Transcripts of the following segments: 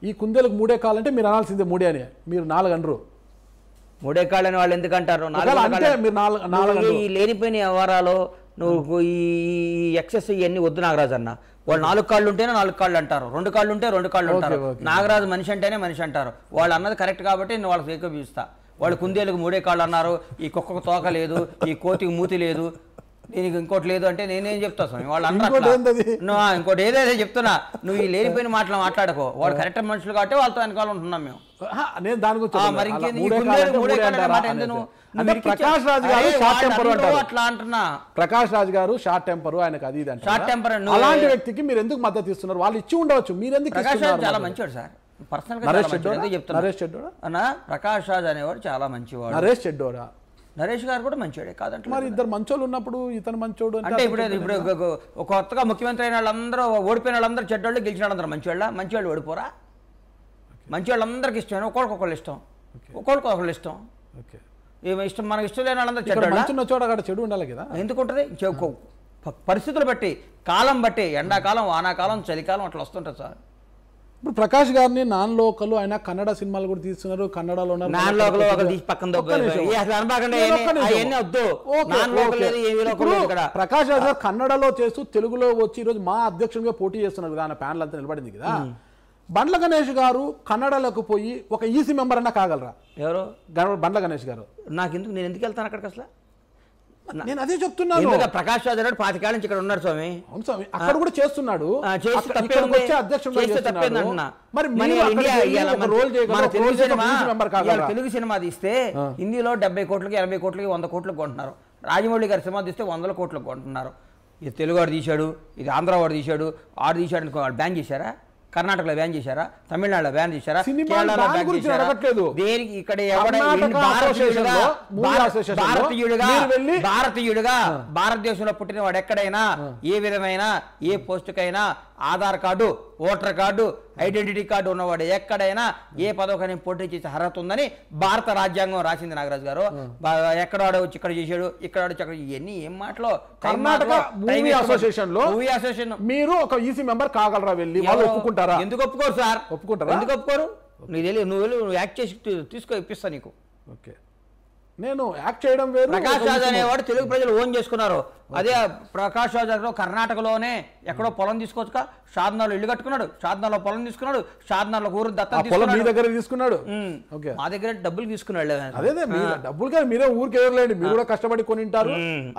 ఈ కుందేలకు 3 కాళ్ళంటే మీరు అనాల్సిందే 3 అని, మీరు 4 అనరు. 3 కాళ్ళని వాళ్ళు ఎందుకు అంటారు? అంటే మీరు 4 ఈ లేనిపోయిన వ్యవహారాలు నువ్వు ఈ ఎక్సెస్ ఇవన్నీ వద్దు నాగరాజు అన్న. వాళ్ళు 4 కాళ్ళు ఉంటేనే 4 కాళ్ళు అంటారు, 2 కాళ్ళు ఉంటే 2 కాళ్ళు అంటారు. నాగరాజు మనిషి అంటేనే మనిషి అంటారు. వాళ్ళు అన్నది కరెక్ట్ కాబట్టి నేను వాళ్ళకి ఏకీభవిస్తా. వాళ్ళు కుందేలకు 3 కాళ్ళు అన్నారు, ఈ కుక్కకు తోక లేదు, ఈ కోతికి మూతి లేదు, దీనికి ఇంకోటి లేదు అంటే నేనేం చెప్తా స్వామి? వాళ్ళు అన్నారు ఇంకోటి ఏదైతే చెప్తున్నా, నువ్వు ఈ లేనిపోయిన మాటలు మాట్లాడుకో. వాళ్ళు కరెక్ట్ మనుషులు కాబట్టి వాళ్ళతో వెనకాల ఉంటున్నాం మేము. నేను దాని గురించి మరి ప్రకాష్ రాజ్ గారు షార్ట్ టెంపర్ అంటారు. అట్లా అంటున్నా. ప్రకాష్ రాజ్ గారు షార్ట్ టెంపర్, ఆయనకు అది ఇది షార్ట్ టెంపర్. అలాంటి వ్యక్తికి మీరు ఎందుకు మద్దతు ఇస్తున్నారు? వాళ్ళు ఇచ్చి ఉండవచ్చు, మీరు ఎందుకు? ప్రకాష్ రాజ్ చాలా మంచివాడు సార్, పర్సనల్ గా చెప్తున్నా. ప్రకాష్ రాజ్ అనేవాడు చాలా మంచివాడు. నరేష్ చెడ్డోడా? నరేష్ గారు కూడా మంచివాడే కాదంటే. మరి ఇద్దరు మంచోళ్ళు ఉన్నప్పుడు ఇతను మంచోడు అంటే ఇప్పుడు కొత్తగా ముఖ్యమంత్రి అయిన వాళ్ళందరూ, ఓడిపోయిన వాళ్ళందరూ చెడ్డోళ్ళు, గెలిచిన వాళ్ళందరూ మంచివాళ్ళు ఓడిపోరా? మంచి వాళ్ళందరికి ఇష్టం, ఒకళ్ళకొకళ్ళు ఇష్టం, ఒకళ్ళకొకళ్ళు ఇష్టం. ఏమి ఇష్టం? మనకి ఇష్టం లేని వాళ్ళందరూ చెడ్డోళ్ళు. చెడు ఉండాలి కదా. ఎందుకుంటుంది? పరిస్థితులు బట్టి, కాలం బట్టి, ఎండాకాలం, వానాకాలం, చలికాలం అట్లా వస్తుంటుంది సార్. ఇప్పుడు ప్రకాష్ గారిని నాన్ లోకల్, ఆయన కన్నడ సినిమాలు కూడా తీస్తున్నారు, కన్నడలో ప్రకాష్ రాజ్ గారు కన్నడలో చేస్తూ తెలుగులో వచ్చి ఈరోజు మా అధ్యక్షుడిగా పోటీ చేస్తున్నారు కదా, ఆయన ప్యానల్ అంతా నిలబడింది కదా. బండ్ల గణేష్ గారు కన్నడలోకి పోయి ఒక ఈసీ మెంబర్ అన్నా కాగలరా? ఎవరు? బండ్ల గణేష్ గారు. నాకెందుకు, నేను ఎందుకు వెళ్తాను అక్కడికి అసలు? నేను అదే చెప్తున్నాను. ప్రకాష్ రాజ్ గారు 25 ఏళ్ళ నుంచి ఇక్కడ ఉన్నాడు స్వామి. అవును స్వామి, అక్కడ కూడా చేస్తున్నాడు. తెలుగు సినిమా తీస్తే హిందీలో 70 కోట్లకి 80 కోట్లకి 100 కోట్లకు కొంటున్నారు. రాజమౌళి గారి సినిమా తీస్తే 100 కోట్లకు కొంటున్నారు. ఇది తెలుగు వాడు తీశాడు, ఇది ఆంధ్ర వాడు తీశాడు, ఆడు తీశాడు అనుకో, వాళ్ళు బ్యాన్ చేశారా? కర్ణాటకలో బ్యాన్ చేశారా? తమిళనాడులో బ్యాన్ చేశారా? కేరళలో బ్యాన్ చేశారా? దేనికి? ఇక్కడ భారతీయుడిగా భారతదేశంలో పుట్టిన వాడు ఎక్కడైనా ఏ విధమైన ఏ పోస్టుకైనా Aadhaar card, voter card, identity card ఉన్నవాడు ఎక్కడైనా ఏ పదవికైనా పోటీ చేసే అర్హత ఉందని భారత రాజ్యాంగం రాసింది నాగరాజు గారు. ఎక్కడాడో వచ్చి ఇక్కడ చేశాడు, ఇక్కడ ఇవన్నీ ఏం మాటలో? కర్ణాటక మూవీ అసోసియేషన్ లో మీరు ఒక ఈసీ మెంబర్ కాగలరా? వెళ్ళి వాళ్ళు ఒప్పుకుంటారా? ఎందుకు ఒప్పుకోరు సార్? ఒప్పుకుంటారా? ఎందుకు ఒప్పుకోరు? నీకు తెలియదు, నువ్వు యాక్ట్ చేసి తీసుకో, ఇప్పిస్తా నీకు. ఓకే, నేను యాక్ట్ చేయడం వేరు. ప్రకాష్ రాజ్ అనేవాడు తెలుగు ప్రజలు ఓన్ చేసుకున్నారు. అదే ప్రకాష్ రాజ్ గారు కర్ణాటకలోనే ఎక్కడో పొలం తీసుకోవచ్చుగా, షాద్నాలో ఇల్లు కట్టుకున్నాడు, షాద్నాలో పొలం తీసుకున్నాడు, షాద్నాలో ఊరు దత్తా తీసుకున్నాడు. మా దగ్గర డబ్బులు తీసుకున్నాడు. అదే డబ్బులు మీరే ఊరికి ఎవరులేండి, మీరు కూడా కష్టపడి కొనింటారు,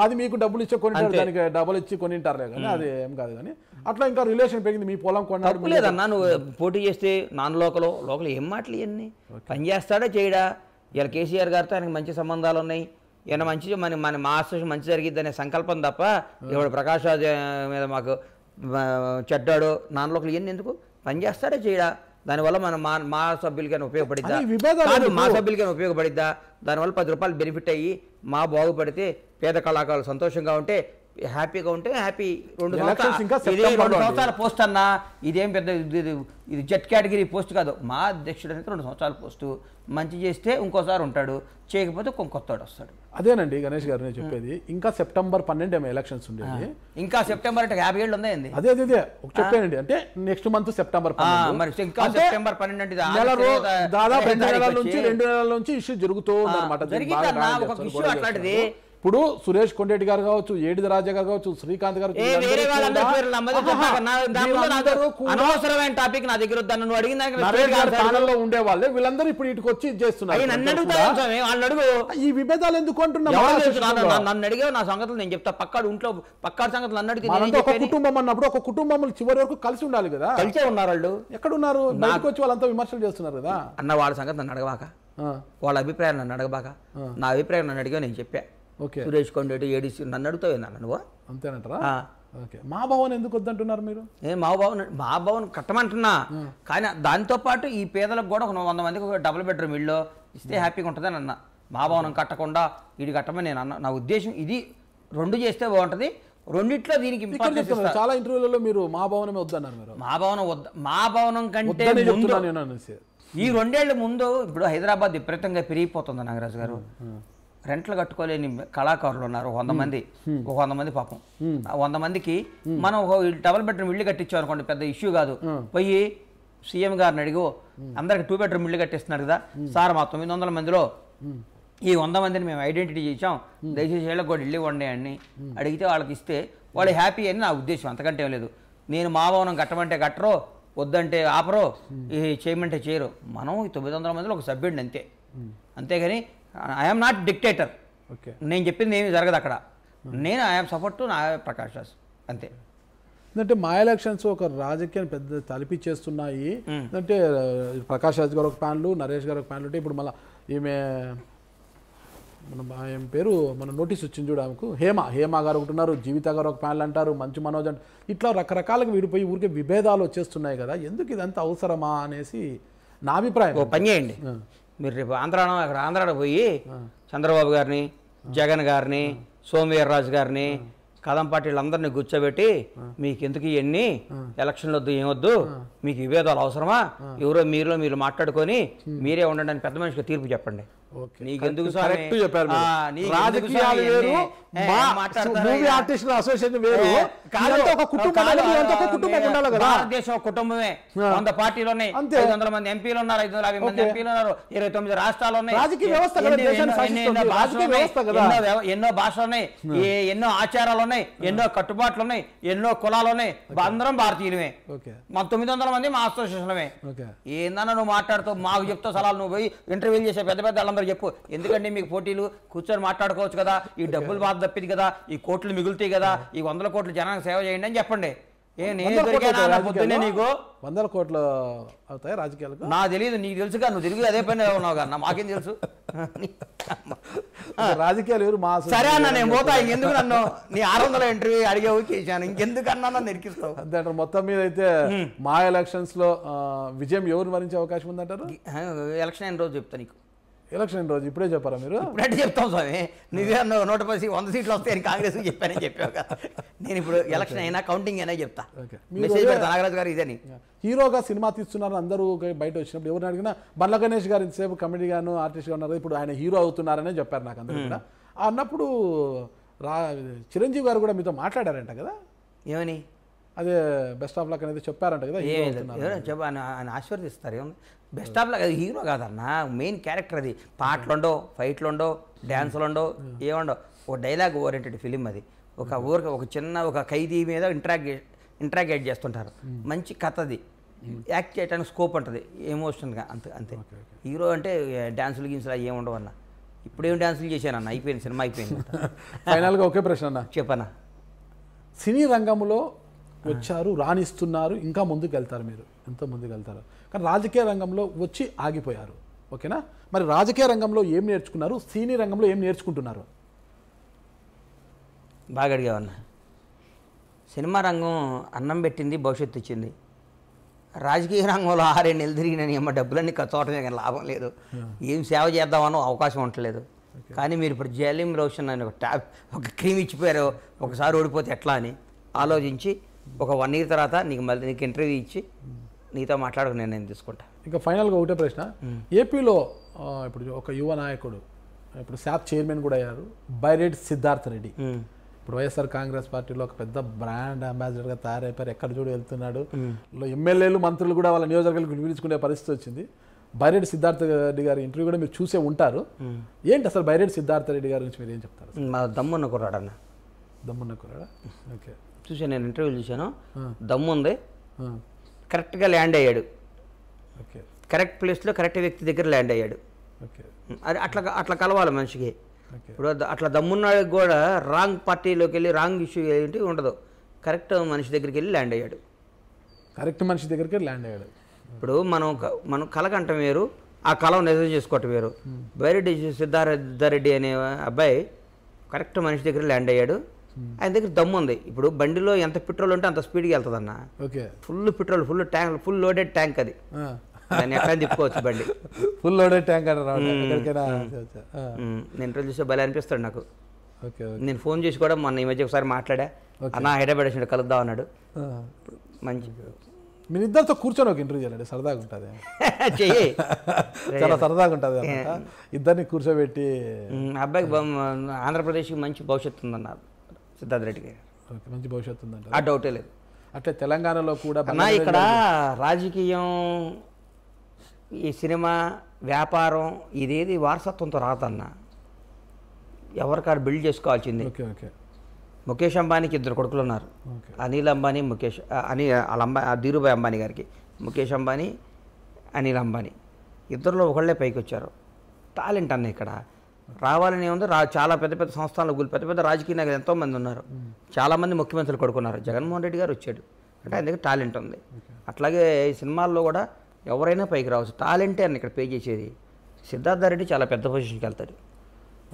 అది మీకు డబ్బులు ఇచ్చే కొనింటారు, దానికి డబ్బులు ఇచ్చి కొనింటారులే కానీ అది ఏం కాదు. కానీ అట్లా ఇంకా రిలేషన్ పెరిగింది, మీ పొలం కొన్నాడు. లేదన్నా, నువ్వు పోటీ చేస్తే నాన్ లోకల్ ఏం మాటలు ఇవన్నీ? పని చేస్తాడా చేయడా? ఇలా కేసీఆర్ గారితో ఆయనకు మంచి సంబంధాలు ఉన్నాయి, ఈయన మంచి మన మా అసోసియేషన్ మంచి జరిగిద్ది అనే సంకల్పం తప్ప ఇవాడు ప్రకాష్ రాజ్ మీద మాకు చెడ్డాడు నాన్ లోకల్ ఇవన్నీ ఎందుకు? పని చేస్తాడా చేయడా? దానివల్ల మా సభ్యులకైనా ఉపయోగపడిద్దా? మా సభ్యులకైనా ఉపయోగపడిద్దా? దానివల్ల 10 రూపాయలు బెనిఫిట్ అయ్యి మా బాగుపడితే, పేద కళాకారులు సంతోషంగా ఉంటే, హ్యాపీగా ఉంటే హ్యాపీ. 2 సంవత్సరాల పోస్ట్ అన్నా, ఇదేం పెద్ద ఇది జెట్ కేటగిరీ పోస్ట్ కాదు. మా అధ్యక్షుడు అనేది 2 సంవత్సరాల పోస్టు. మంచి చేస్తే ఇంకోసారి ఉంటాడు, చేయకపోతే కొత్తవాడు వస్తాడు. అదేనండి గణేష్ గారు నేను చెప్పేది. ఇంకా సెప్టెంబర్ 12 ఎలక్షన్స్ ఉండేది. ఇంకా సెప్టెంబర్ అంటే 50 ఏళ్ళు ఉందా? అదే చెప్పానండి. అంటే నెక్స్ట్ మంత్ సెప్టెంబర్ 12. ఇంకా సెప్టెంబర్ 12 అంటే దాదాపు 2 నెలల నుంచి ఇష్యూ జరుగుతూ ఉందన్నమాట. అట్లాంటిది ఇప్పుడు సురేష్ కొండేటి గారు కావచ్చు, ఏడిది రాజా గారు కావచ్చు, శ్రీకాంత్ గారు, అనవసరమైన టాపిక్ నా దగ్గర నువ్వు అడిగిన ఉండే వాళ్ళే వీళ్ళందరూ ఇప్పుడు ఇటుకు వచ్చి చేస్తున్నారు. ఈ విభేదాలు ఎందుకు అంటున్నా? నన్ను అడిగావు, నా సంగతులు నేను చెప్తా. పక్కాడు సంగతులు నన్ను అడిగితే ఒక కుటుంబం అన్నప్పుడు ఒక కుటుంబం చివరి వరకు కలిసి ఉండాలి కదా. కలిసే ఉన్నారు వాళ్ళు. ఎక్కడ ఉన్నారు? బయటకు వచ్చి వాళ్ళంతా విమర్శలు చేస్తున్నారు కదా అన్న. వాళ్ళ సంగతి నన్ను అడగబాక, వాళ్ళ అభిప్రాయం నన్ను అడగబాక. నా అభిప్రాయం నన్ను అడిగా నేను చెప్పా. సురేష్ కొండేటి ఏడీసీ నన్ను అడుగుతావు నువ్వు అంతేనంటారా? మా భవన్ ఎందుకు వద్దంటున్నారు మీరు? మా భవన్ కట్టమంటున్నా, కానీ దాంతో పాటు ఈ పేదలకు కూడా 100 మందికి ఒక డబుల్ బెడ్రూమ్ ఇల్లు ఇస్తే హ్యాపీగా ఉంటుందని అన్న. మా భవనం కట్టకుండా ఇది కట్టమని నేను అన్న. నా ఉద్దేశం ఇది, 2 చేస్తే బాగుంటుంది. రెండిట్లో దీనికి చాలా ఇంటర్వ్యూలలో మీరు మా భవనమే వద్దన్నారు. మీరు మా భవనం కంటే ఈ 2 ఏళ్ల ముందు ఇప్పుడు హైదరాబాద్ విపరీతంగా పెరిగిపోతుంది నాగరాజు గారు. రెంట్లు కట్టుకోలేని కళాకారులు ఉన్నారు 100 మంది. 100 మంది పాపం. 100 మందికి మనం డబుల్ బెడ్రూమ్ ఇల్లు కట్టించాం అనుకోండి, పెద్ద ఇష్యూ కాదు. పోయి సీఎం గారిని అడిగి అందరికి 2 బెడ్రూమ్ ఇల్లు కట్టిస్తున్నారు కదా సార్, మా 900 మందిలో ఈ 100 మందిని మేము ఐడెంటిటీ చేసాం, దయచేసి వీళ్ళకి కూడా ఇల్లు ఇవ్వండి అని అడిగితే వాళ్ళకి ఇస్తే వాళ్ళు హ్యాపీ అని నా ఉద్దేశం, అంతకంటే ఏం లేదు. నేను మా భవనం కట్టమంటే కట్టరో, వద్దంటే ఆపరో, చేయమంటే చేయరు. మనం ఈ 900 మందిలో ఒక సభ్యుడిని అంతే. అంతేగాని ఐఎమ్ నాట్ డిక్టేటర్. నేను చెప్పింది ఏమీ జరగదు అక్కడ. నేను I'm support to Prakash Raj అంతే. అంటే మా ఎలక్షన్స్ ఒక రాజకీయాన్ని పెద్ద తలిపిచ్చేస్తున్నాయి అంటే ప్రకాష్ రాజ్ గారు ఒక ప్యాన్లు, నరేష్ గారు ఒక ప్యాన్లు ఉంటే ఇప్పుడు మళ్ళీ ఈమె ఏం పేరు మన నోటీస్ వచ్చింది చూడ ఆమెకు, హేమ గారు ఒకటి ఉన్నారు, జీవిత గారు ఒక ప్యాన్లు అంటారు, మంచు మనోజ్ అంటే ఇట్లా రకరకాలుగా విడిపోయి ఊరికే విభేదాలు వచ్చేస్తున్నాయి కదా, ఎందుకు ఇదంతా అవసరమా అనేసి నా అభిప్రాయం. ఓ పని చేయండి, మీరు రేపు ఆంధ్రాలో పోయి చంద్రబాబు గారిని, జగన్ గారిని, సోమవీర్రాజు గారిని, కదం పార్టీలందరినీ కూర్చోబెట్టి మీకు ఎందుకు ఇవన్నీ ఎలక్షన్లు వద్దు ఏమొద్దు, మీకు విభేదాలు అవసరమా, ఎవరో మీరు మాట్లాడుకొని మీరే ఉండండి అని పెద్ద మనిషికి తీర్పు చెప్పండి. నీకెందుకు భారతదేశం కుటుంబమే, 100 పార్టీలు ఉన్నాయి, 500 మంది ఎంపీలు ఉన్నారు, 550 మంది ఎంపీలు ఉన్నారు, 29 రాష్ట్రాలు ఉన్నాయి, ఎన్నో భాషలు ఉన్నాయి, ఎన్నో ఆచారాలు ఉన్నాయి, ఎన్నో కట్టుబాట్లు ఉన్నాయి, ఎన్నో కులాలు ఉన్నాయి, అందరం భారతీయులమే. మా 900 మంది మా అసోసియేషన్లమే. ఏందన్నా నువ్వు మాట్లాడుతూ మాకు చెప్తావు సలహాలు, నువ్వు పోయి ఇంటర్వ్యూలు చేసే పెద్ద పెద్ద వాళ్ళందరూ చెప్పు. ఎందుకంటే మీకు పోటీలు కూర్చొని మాట్లాడుకోవచ్చు కదా, ఈ డబ్బులు బాధ తప్పిది కదా, ఈ కోట్లు మిగులుతాయి కదా, ఈ 100 కోట్ల జనానికి సేవ చేయండి అని చెప్పండి. పొద్దున్నే నీకు 100 కోట్లు అవుతాయి రాజకీయాలకు నాకు తెలియదు, నీకు తెలుసుగా, నువ్వు తిరిగి అదే పని ఉన్నావు కదా, మాకేం తెలుసు. రాజకీయాలు ఎవరు మా సరే అన్న నేను పోతా, ఇంకెందుకు నన్ను నీ 600 ఇంటర్వ్యూ అడిగే చేశాను, ఇంకెందుకన్నా నన్ను ఇరికిస్తావు అంతే అంటారు. మొత్తం మీద అయితే మా ఎలక్షన్స్ లో విజయం ఎవరు వరించే అవకాశం ఉందంటారు? ఎలక్షన్ అయిన రోజు చెప్తా నీకు. ఎలక్షన్ రోజు ఇప్పుడే చెప్పారా మీరు? ఇప్పుడంటే చెప్తాం స్వామి, నువ్వే 110 సీట్లు వస్తాయని కాంగ్రెస్ చెప్పానని చెప్పావు కదా. నేను ఇప్పుడు ఎలక్షన్ అయినా కౌంటింగ్ అయినా చెప్తా, మెసేజ్ పెడతా నాగరాజు గారు ఇదని. హీరోగా సినిమా తీస్తున్నారు అందరూ బయట వచ్చినప్పుడు ఎవరిని అడిగినా బండ్ల గణేష్ గారు ఇంతసేపు కమెడీగాను ఆర్టిస్ట్గా ఉన్నారు, ఇప్పుడు ఆయన హీరో అవుతున్నారనే చెప్పారు నాకు అందరూ కూడా. అన్నప్పుడు చిరంజీవి గారు కూడా మీతో మాట్లాడారంట కదా, ఏమని? అదే బెస్ట్ ఆఫ్ లక్ అనేది చెప్పారంట కదా. ఆయన ఆశీర్వదిస్తారు, ఏముంది బెస్ట్ ఆఫ్ లక్, అది హీరో కాదన్న, మెయిన్ క్యారెక్టర్ అది. పాటలు ఉండవు, ఫైట్లు ఉండవు, డ్యాన్సులు ఉండవు, ఏముండవు, ఒక డైలాగ్ ఓరియంటెడ్ ఫిలిం అది. ఒక చిన్న ఒక ఖైదీ మీద ఇంట్రాగేట్ చేస్తుంటారు, మంచి కథ అది, యాక్ట్ చేయడానికి స్కోప్ ఉంటుంది ఎమోషనల్గా, అంతే. హీరో అంటే డ్యాన్సులు గిన్సులు అవి ఏముండవు అన్న. ఇప్పుడేం డ్యాన్సులు చేశానన్న, అయిపోయింది సినిమా అయిపోయింది. ఫైనల్గా ఒకే ప్రశ్న అన్న, చెప్పన్నా. సినీ రంగంలో వచ్చారు, రాణిస్తున్నారు, ఇంకా ముందుకు వెళ్తారు, మీరు ఎంతో ముందుకు వెళ్తారు, కానీ రాజకీయ రంగంలో వచ్చి ఆగిపోయారు, ఓకేనా? మరి రాజకీయ రంగంలో ఏం నేర్చుకున్నారు, సినీ రంగంలో ఏం నేర్చుకుంటున్నారు? బాగా అడిగావన్నా. సినిమా రంగం అన్నం పెట్టింది, భవిష్యత్తు ఇచ్చింది. రాజకీయ రంగంలో 6 నెలలు తిరిగినని అమ్మ డబ్బులన్నీ ఖర్చు అవటమే కానీ లాభం లేదు, ఏం సేవ చేద్దామనో అవకాశం ఉండలేదు. కానీ మీరు ఇప్పుడు జయలిం రోషన్ అని ఒక క్రీమ్ ఇచ్చిపోయారు, ఒకసారి ఓడిపోతే ఎట్లా అని ఆలోచించి ఒక 1 year తర్వాత నీకు ఇంటర్వ్యూ ఇచ్చి నీతో మాట్లాడుకు నేను తీసుకుంటా. ఇంకా ఫైనల్గా ఒకటే ప్రశ్న, ఏపీలో ఇప్పుడు ఒక యువ నాయకుడు, ఇప్పుడు శాప్ చైర్మన్ కూడా అయ్యారు, బైరెడ్డి సిద్ధార్థ రెడ్డి. ఇప్పుడు వైఎస్ఆర్ కాంగ్రెస్ పార్టీలో ఒక పెద్ద బ్రాండ్ అంబాసిడర్గా తయారైపోయారు, ఎక్కడ చూడు వెళ్తున్నాడు. ఎమ్మెల్యేలు మంత్రులు కూడా వాళ్ళ నియోజకవర్గాలకు పిలుచుకునే పరిస్థితి వచ్చింది. బైరెడ్డి సిద్ధార్థ రెడ్డి గారి ఇంటర్వ్యూ కూడా మీరు చూసే ఉంటారు. ఏంటి అసలు బైరెడ్డి సిద్ధార్థ రెడ్డి గారి గురించి మీరు ఏం చెప్తారు? మా దమ్మున్న కుర్రాడన్న. దమ్మున్న కుర్రాడా? ఓకే, చూసాను, నేను ఇంటర్వ్యూలు చూశాను. దమ్ముంది, కరెక్ట్గా ల్యాండ్ అయ్యాడు, కరెక్ట్ ప్లేస్లో కరెక్ట్ వ్యక్తి దగ్గర ల్యాండ్ అయ్యాడు. అది అట్లా కలవాలి మనిషికి. ఇప్పుడు అట్లా దమ్మున్నాడికి కూడా రాంగ్ పార్టీలోకి వెళ్ళి రాంగ్ ఇష్యూ ఏంటి ఉండదు, కరెక్ట్ మనిషి దగ్గరికి వెళ్ళి ల్యాండ్ అయ్యాడు. కరెక్ట్ మనిషి దగ్గరికి ల్యాండ్ అయ్యాడు. ఇప్పుడు మనం కలకంటం వేరు, ఆ కళను నిజం చేసుకోవటం వేరు. బైరెడ్డి సిద్ధార్థరెడ్డి అనే అబ్బాయి కరెక్ట్ మనిషి దగ్గర ల్యాండ్ అయ్యాడు, ఆయన దగ్గర దమ్ము ఉంది. ఇప్పుడు బండిలో ఎంత పెట్రోల్ ఉంటే అంత స్పీడ్గా వెళ్తుంది అన్న. Full petrol, full tank, full loaded tank అది, దాన్ని ఎక్కడ తిప్పుకోవచ్చు బండి. ఫుల్ లోడెడ్ ట్యాంక్ నేను ఇంటర్వ్యూ చూస్తే భలే అనిపిస్తాడు నాకు. నేను ఫోన్ చేసి కూడా మొన్న ఈ మధ్య ఒకసారి మాట్లాడా, అన్న హైదరాబాద్ వచ్చినట్టు కలుద్దాం అన్నాడు. మంచి మీరు ఇద్దరితో కూర్చొని ఒక ఇంటర్వ్యూ చేయాలండి, సరదాగా ఉంటుంది. చెయ్యి, చాలా సరదాగా ఉంటుంది అన్నమాట. ఇద్దరిని కూర్చోబెట్టి, అబ్బాయికి ఆంధ్రప్రదేశ్కి మంచి భవిష్యత్తు ఉందన్నారు సిద్ధార్థ రెడ్డి గారు. మంచి భవిష్యత్తు ఉందంట, ఆ డౌటే లేదు. అట్లే తెలంగాణలో కూడా అన్నా ఇక్కడ రాజకీయం, ఈ సినిమా, వ్యాపారం ఇదేది వారసత్వంతో రాదన్న, ఎవరికాడు బిల్డ్ చేసుకోవాల్సింది. ఓకే ఓకే ముఖేష్ అంబానీకి 2 కొడుకులు ఉన్నారు, అనిల్ అంబానీ, ముఖేష్ ధీరుభాయ్ అంబానీ గారికి, ముఖేష్ అంబానీ, అనిల్ అంబానీ, ఇద్దరిలో ఒకళ్ళే పైకి వచ్చారు. టాలెంట్ అన్న ఇక్కడ రావాలని ఉంది. చాలా పెద్ద పెద్ద సంస్థలు, పెద్ద పెద్ద రాజకీయ నాయకులు ఎంతోమంది ఉన్నారు, చాలామంది ముఖ్యమంత్రులు కొడుకున్నారు. జగన్మోహన్ రెడ్డి గారు వచ్చాడు అంటే ఆయన దగ్గర టాలెంట్ ఉంది. అట్లాగే ఈ సినిమాల్లో కూడా ఎవరైనా పైకి రావచ్చు, టాలెంటే అని ఇక్కడ పే చేసేది. సిద్ధార్థ రెడ్డి చాలా పెద్ద పొజిషన్కి వెళ్తాడు.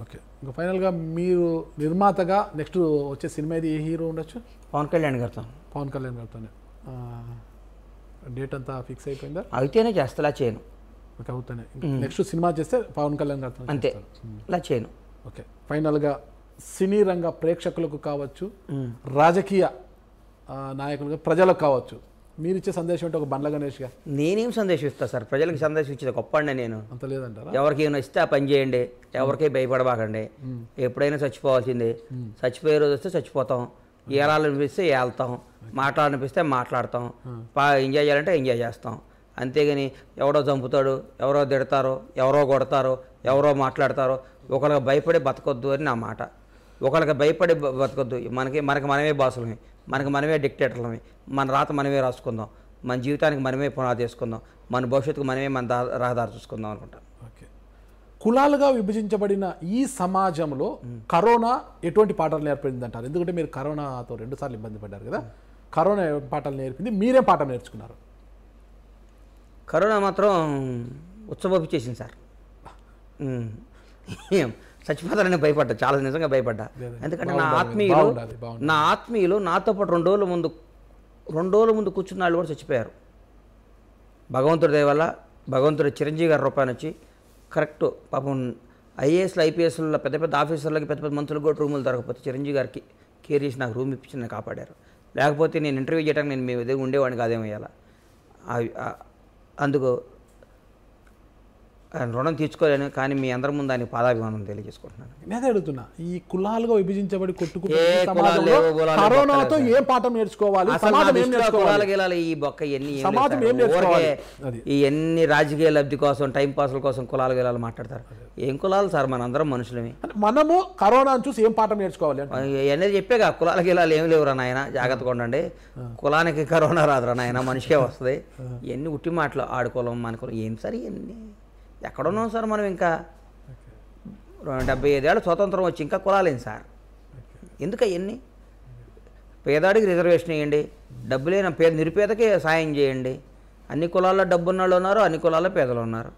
ఓకే, ఇంకా ఫైనల్గా మీరు నిర్మాతగా నెక్స్ట్ వచ్చే సినిమా ఇది ఏ హీరో ఉండొచ్చు? పవన్ కళ్యాణ్ గారితో. పవన్ కళ్యాణ్ గారితోనే. డేట్ అంతా ఫిక్స్ అయిపోయిందా? అయితేనే చేస్తా, చేయను. ఓకే, అవుతానే. నెక్స్ట్ సినిమా చేస్తే పవన్ కళ్యాణ్ గారితో అంతే, ఇలా చేయను. ఓకే, ఫైనల్గా సినీ రంగ ప్రేక్షకులకు కావచ్చు, రాజకీయ నాయకులుగా ప్రజలకు కావచ్చు, మీరు ఇచ్చే సందేశం అంటే ఒక బండ్ల గణేష్గా నేనేం సందేశం ఇస్తాను సార్? ప్రజలకు సందేశం ఇచ్చేది గొప్పండి నేను. అంత లేదంటారా? ఎవరికి ఏమైనా ఇస్తే ఆ పని చేయండి, ఎవరికీ భయపడబాకండి. ఎప్పుడైనా చచ్చిపోవాల్సిందే, చచ్చిపోయే రోజు వస్తే చచ్చిపోతాం, ఏలాలనిపిస్తే ఏళ్తాం, మాట్లాడాలనిపిస్తే మాట్లాడతాం, ఎంజాయ్ చేయాలంటే ఎంజాయ్ చేస్తాం. అంతేగాని ఎవడో చంపుతాడు, ఎవరో తిడతారో, ఎవరో కొడతారో, ఎవరో మాట్లాడతారో, ఒకరికి భయపడి బతకొద్దు అని నా మాట. ఒకరికి భయపడి బతకొద్దు. మనకి మనమే బాసులమే, మనకి మనమే డిక్టేటర్లమే, మన రాత మనమే రాసుకుందాం, మన జీవితానికి మనమే పునాది చేసుకుందాం, మన భవిష్యత్తుకు మనమే మన రహదారి చూసుకుందాం అనుకుంటాను. ఓకే, కులాలుగా విభజించబడిన ఈ సమాజంలో కరోనా ఎటువంటి పాఠాలు నేర్పింది అంటారు? ఎందుకంటే మీరు కరోనాతో 2 సార్లు ఇబ్బంది పడ్డారు కదా, కరోనా పాఠాలు నేర్పింది, మీరేం పాఠం నేర్చుకున్నారు? కరోనా మాత్రం ఉత్సవపించేసింది సార్. చచ్చిపోతారని భయపడ్డా, చాలా నిజంగా భయపడ్డా. ఎందుకంటే నా ఆత్మీయులు నాతో పాటు 2 రోజుల ముందు కూర్చున్న వాళ్ళు కూడా చచ్చిపోయారు. భగవంతుడి దయ వల్ల భగవంతుడు చిరంజీవి గారి రూపాయలు వచ్చి కరెక్ట్ పాపం ఐఏఎస్లు ఐపీఎస్లో పెద్ద పెద్ద ఆఫీసర్లకి పెద్ద పెద్ద మంత్రులకు కూడా రూములు దొరకకపోతే చిరంజీవి గారికి కేర్ చేసి నాకు రూమ్ ఇప్పించి నన్ను కాపాడారు. లేకపోతే నేను ఇంటర్వ్యూ చేయడానికి నేను మీ దగ్గర ఉండేవాడిని కాదేమయ్యాల. అందుకు రుణం తీర్చుకోలేను, కానీ మీ అందరి ముందు ఆయన పాదాభిమానం తెలియజేసుకుంటున్నాను. నేను అడుగుతున్నా, ఈ కులాలుగా విభజించబడి కరోనాతో ఏం పాఠం నేర్చుకోవాలి? ఈ బొక్క ఎన్ని రాజకీయ లబ్ధి కోసం, టైం పాస్ల కోసం కులాలు గెలాలి మాట్లాడతారు. ఏం కులాలు సార్, మనందరం మనుషులమే. మనము కరోనాను చూసి ఏం పాఠం నేర్చుకోవాలి అనేది చెప్పేగా. కులాల గెలాలు ఏం లేవురా నాయన, జాగ్రత్తగా ఉండండి. కులానికి కరోనా రాదురా నాయన, మనిషికే వస్తుంది. ఎన్ని ఉట్టి మాటలు, ఆడుకోలేం మన కులం ఏం సరే, ఎన్ని ఎక్కడున్నాం సార్ మనం? ఇంకా 75 ఏళ్ళ స్వతంత్రం వచ్చి ఇంకా కులాలేం సార్? ఎందుకు అవన్నీ? పేదాడికి రిజర్వేషన్ ఇవ్వండి, డబ్బు లేని నిరుపేదకే సాయం చేయండి. అన్ని కులాల్లో డబ్బున్న వాళ్ళు ఉన్నారు, అన్ని కులాల్లో పేదలు ఉన్నారు.